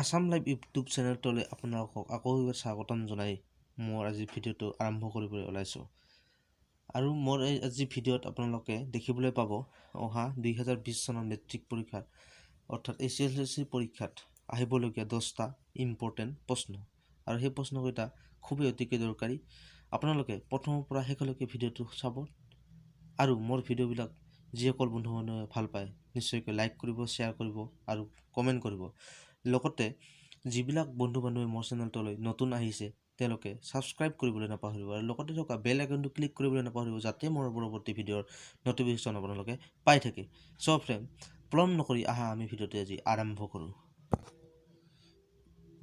Assam live YouTube চেনেলটোলৈ আপোনালোকক আকৌ এবাৰ স্বাগতম জনাই মোৰ আজিৰ ভিডিঅ'টো আৰম্ভ কৰিবলৈ ওলাইছোঁ। আৰু মোৰ এই আজিৰ ভিডিঅ'ত আপোনালোকে দেখিবলৈ পাব অহা 2020 চনৰ মেট্ৰিক পৰীক্ষাত অৰ্থাৎ HSLC পৰীক্ষাত আহিবলগীয়া 10টা ইম্পৰ্টেণ্ট প্ৰশ্ন। আৰু সেই প্ৰশ্নকেইটা খুবেই অতিকৈ দৰকাৰী। আপোনালোকে প্ৰথমৰ পৰা শেষলৈকে ভিডিঅ'টো চাব আৰু মোৰ ভিডিঅ'বিলাক যিসকল বন্ধু বান্ধৱে ভাল পায় নিশ্চয়কৈ লাইক কৰিব, শ্বেয়াৰ কৰিব আৰু কমেণ্ট কৰিব। লগতে যিবিলাক বন্ধু বান্ধৱে মোৰ চেনেলটোলৈ নতুন আহিছে তেওঁলোকে ছাবস্ক্ৰাইব কৰিবলৈ নাপাহৰিব আৰু লগতে থকা বেল আইকনটো ক্লিক কৰিবলৈ নাপাহৰিব যাতে মোৰ পৰৱৰ্তী ভিডিঅ'ৰ নটিফিকেশ্যন আপোনালোকে পাই থাকে। চ' ফ্ৰেণ্ড, পলম নকৰি আহা আমি ভিডিঅ'টো আজি আৰম্ভ কৰোঁ।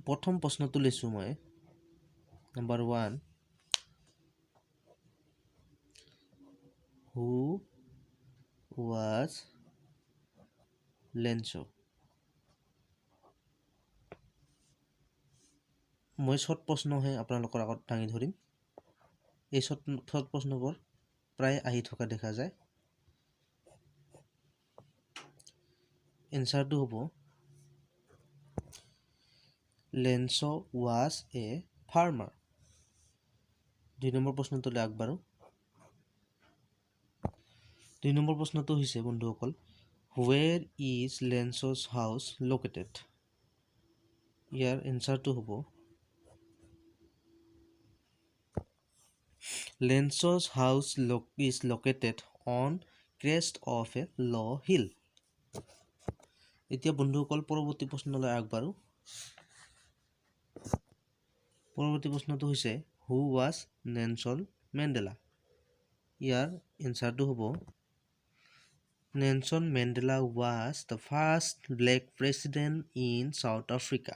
প্ৰথম প্ৰশ্নটো লৈছোঁ মই নম্বৰ 1, হু ৱাজ লেঞ্চ'? মই শ্বৰ্ট প্ৰশ্নহে আপোনালোকৰ আগত দাঙি ধৰিম। এই শ্বৰ্ট প্ৰশ্নবোৰ প্ৰায় আহি থকা দেখা যায়। এনচাৰটো হ'ব লেঞ্চ' ৱাজ এ ফাৰ্মাৰ। 2 নম্বৰ প্ৰশ্নটোলৈ আগবাঢ়ো। 2 নম্বৰ প্ৰশ্নটো হৈছে বন্ধুসকল, where is Lencho's house located? ইয়াৰ এনচাৰটো হ'ব Lencho's house is located on crest of a low hill. এতিয়া বন্ধুসকল পৰৱৰ্তী প্ৰশ্নলৈ আগবাঢ়ো। পৰৱৰ্তী প্ৰশ্নটো হৈছে হু ৱাজ নেলছন মেণ্ডেলা? ইয়াৰ এনচাৰটো হ'ব Nelson Mandela was the first black president in South Africa.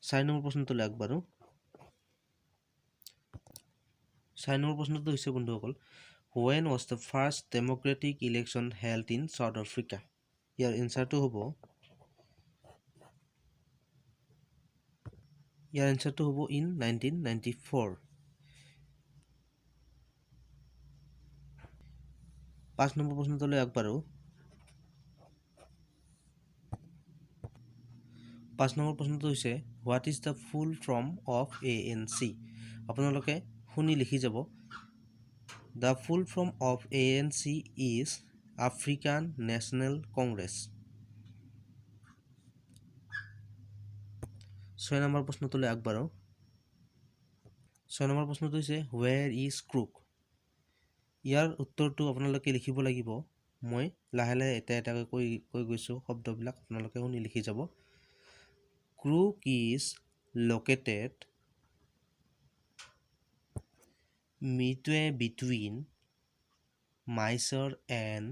4 নম্বৰ প্ৰশ্নটোলৈ আগবাঢ়ো। 4 নম্বৰ প্ৰশ্নটো হৈছে বন্ধুসকল, when was the first democratic election held in South Africa? ইয়াৰ এনচাৰটো হ'ব in 1994। 5 নম্বৰ প্ৰশ্নটোলৈ আগবাঢ়ো। 5 নম্বৰ প্ৰশ্নটো হৈছে what is the full form of ANC? আপোনালোকে শুনি লিখি যাব। The full form of ANC is African National Congress. 6 নম্বৰ প্ৰশ্নটোলৈ আগবাঢ়ো। 6 নম্বৰ প্ৰশ্নটো হৈছে হুৱেৰ ইজ ক্ৰুক? ইয়াৰ উত্তৰটো আপোনালোকে লিখিব লাগিব। মই লাহে লাহে এটা এটাকৈ কৈ গৈছোঁ শব্দবিলাক, আপোনালোকে শুনি লিখি যাব। Crook is located midway between Mysore and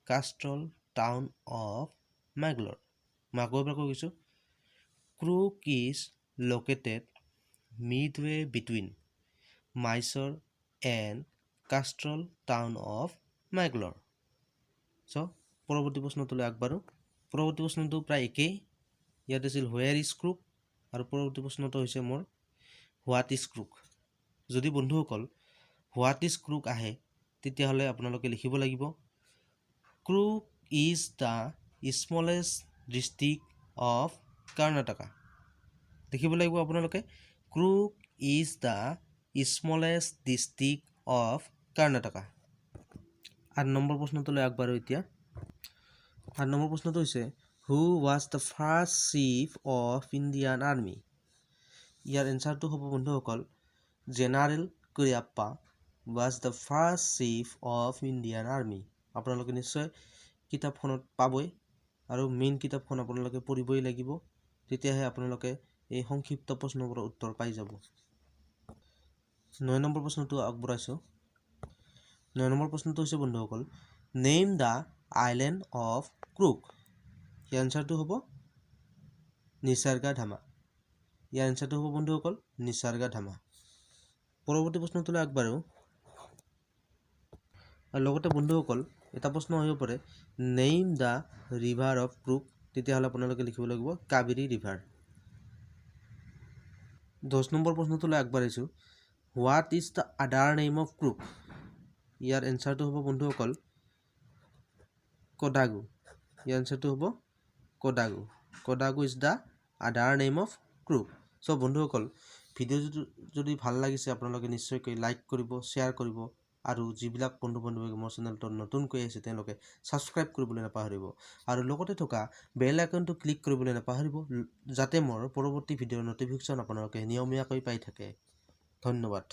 Castrol town of Mangalore. মই আকৌ এবাৰ কৈ গৈছোঁ, crook is located midway between Mysore and Castrol town of Mangalore. চ' পৰৱৰ্তী প্ৰশ্নটোলৈ আগবাঢ়ো। পৰৱৰ্তী প্ৰশ্নটো প্ৰায় একেই। ইয়াত আছিল হুৱেৰ ইজ ক্ৰুক আৰু পৰৱৰ্তী প্ৰশ্নটো হৈছে মোৰ হোৱাট ইজ ক্ৰুক। যদি বন্ধুসকল হোৱাট ইজ ক্ৰুক আহে তেতিয়াহ'লে আপোনালোকে লিখিব লাগিব Coorg is the smallest district of Karnataka. লিখিব লাগিব আপোনালোকে Coorg is the smallest district of Karnataka. 8 নম্বৰ প্ৰশ্নটোলৈ আগবাঢ়ো এতিয়া। 8 নম্বৰ প্ৰশ্নটো হৈছে who was the first chief of Indian army? ইয়াৰ এনচাৰটো হ'ব বন্ধুসকল General Cariappa was the first chief of Indian army. আপোনালোকে নিশ্চয় কিতাপখনত পাবই আৰু মেইন কিতাপখন আপোনালোকে পঢ়িবই লাগিব, তেতিয়াহে আপোনালোকে এই সংক্ষিপ্ত প্ৰশ্নবোৰৰ উত্তৰ পাই যাব। 9 নম্বৰ প্ৰশ্নটো আগবঢ়াইছোঁ। 9 নম্বৰ প্ৰশ্নটো হৈছে বন্ধুসকল name the island of Coorg. ইয়াৰ এনচাৰটো হ'ব নিসৰ্গধামা। ইয়াৰ এনচাৰটো হ'ব বন্ধুসকল নিসৰ্গধামা। পৰৱৰ্তী প্ৰশ্নটোলৈ আগবাঢ়ো। আৰু লগতে বন্ধুসকল এটা প্ৰশ্ন আহিব পাৰে name the river of crook, তেতিয়াহ'লে আপোনালোকে লিখিব লাগিব কাবেৰী ৰিভাৰ। 10 নম্বৰ প্ৰশ্নটোলৈ আগবাঢ়িছোঁ what is the other name of Coorg? ইয়াৰ এনচাৰটো হ'ব বন্ধুসকল কোডাগু। ইয়াৰ এনচাৰটো হ'ব Kodagu. Kodagu is the other name of Coorg. So' বন্ধুসকল, ভিডিঅ'টো যদি ভাল লাগিছে আপোনালোকে নিশ্চয়কৈ লাইক কৰিব, শ্বেয়াৰ কৰিব, আৰু যিবিলাক বন্ধু বান্ধৱী মোৰ চেনেলটো নতুনকৈ আহিছে তেওঁলোকে ছাবস্ক্ৰাইব কৰিবলৈ নাপাহৰিব, আৰু লগতে থকা বেল আইকনটো ক্লিক কৰিবলৈ নাপাহৰিব, যাতে মোৰ পৰৱৰ্তী ভিডিঅ'ৰ নটিফিকেশ্যন আপোনালোকে নিয়মীয়াকৈ পাই থাকে। ধন্যবাদ।